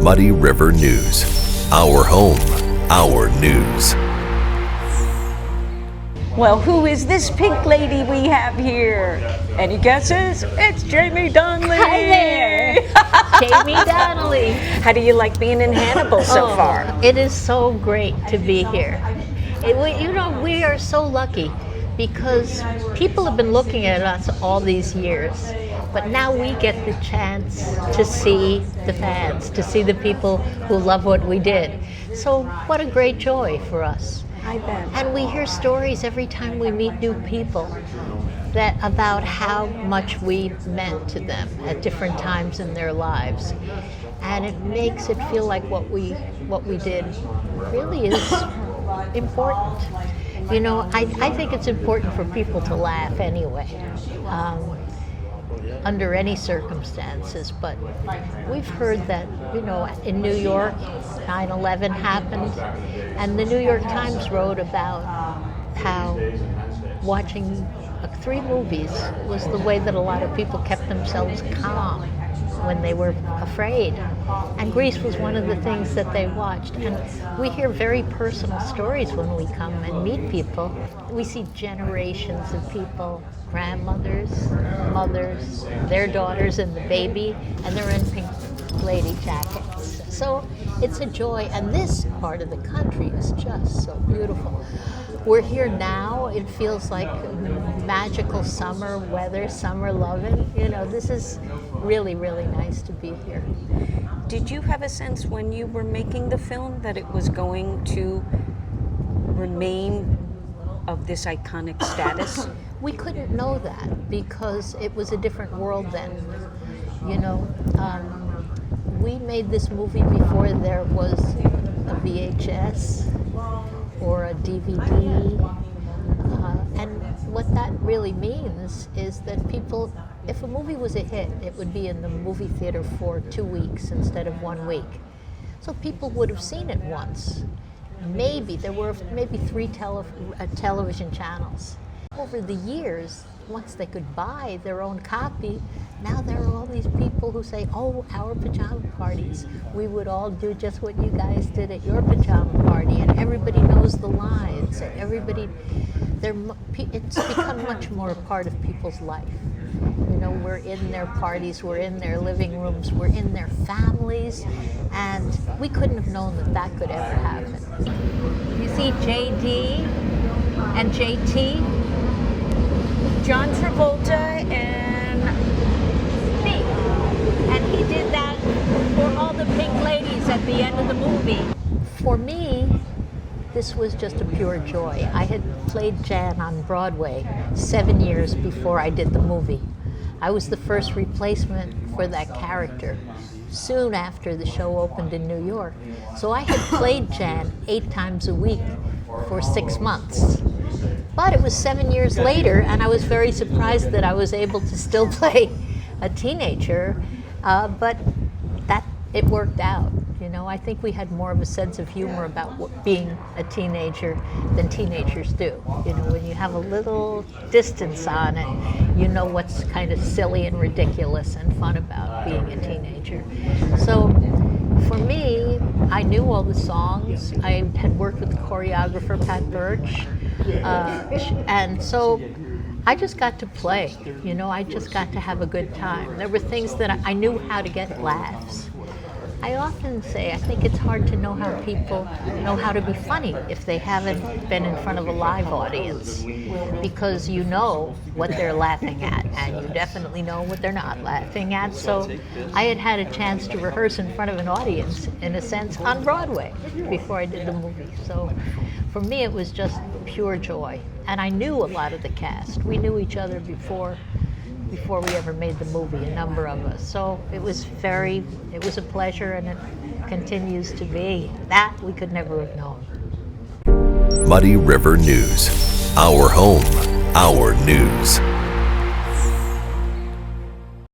Muddy River News. Our home, our news. Well, who is this pink lady we have here? Any guesses? It's Jamie Donnelly. Hi there. Jamie Donnelly. How do you like being in Hannibal so far? It is so great to be here. We are so lucky because people have been looking at us all these years, but now we get the chance to see the fans, to see the people who love what we did. So what a great joy for us. I bet. And we hear stories every time we meet new people about how much we meant to them at different times in their lives. And it makes it feel like what we did really is important. You know, I think it's important for people to laugh anyway, under any circumstances. But we've heard that, in New York, 9/11 happened, and the New York Times wrote about how watching 3 movies was the way that a lot of people kept themselves calm when they were afraid. And Grease was one of the things that they watched. And we hear very personal stories when we come and meet people. We see generations of people, grandmothers, mothers, their daughters and the baby, and they're in pink lady jackets. So it's a joy, and this part of the country is just so beautiful. We're here now. It feels like magical summer weather, summer loving. This is really, really nice to be here. Did you have a sense when you were making the film that it was going to remain of this iconic status? We couldn't know that because it was a different world then. We made this movie before there was a VHS or a DVD. And what that really means is that if a movie was a hit, it would be in the movie theater for 2 weeks instead of 1 week. So people would have seen it once. There were 3 television channels. Over the years, once they could buy their own copy, now there are all these people who say, "Oh, our pajama parties. We would all do just what you guys did at your pajama party," and everybody knows the lines. And it's become much more a part of people's life. We're in their parties, we're in their living rooms, we're in their families, and we couldn't have known that could ever happen. You see JD and JT, John Travolta and me, and he did that for all the pink ladies at the end of the movie. For me, this was just a pure joy. I had played Jan on Broadway 7 years before I did the movie. I was the first replacement for that character soon after the show opened in New York. So I had played Jan 8 times a week for 6 months. But it was 7 years later, and I was very surprised that I was able to still play a teenager, but it worked out. I think we had more of a sense of humor about being a teenager than teenagers do. When you have a little distance on it, you know what's kind of silly and ridiculous and fun about being a teenager. So for me, I knew all the songs. I had worked with the choreographer, Pat Birch, and so I just got to play. I just got to have a good time. There were things that I knew how to get laughs. I often say I think it's hard to know how people know how to be funny if they haven't been in front of a live audience, because you know what they're laughing at and you definitely know what they're not laughing at. So I had a chance to rehearse in front of an audience, in a sense, on Broadway before I did the movie. So for me it was just pure joy. And I knew a lot of the cast. We knew each other before we ever made the movie, a number of us. So it was a pleasure, and it continues to be. That we could never have known. Muddy River News. Our home, our news.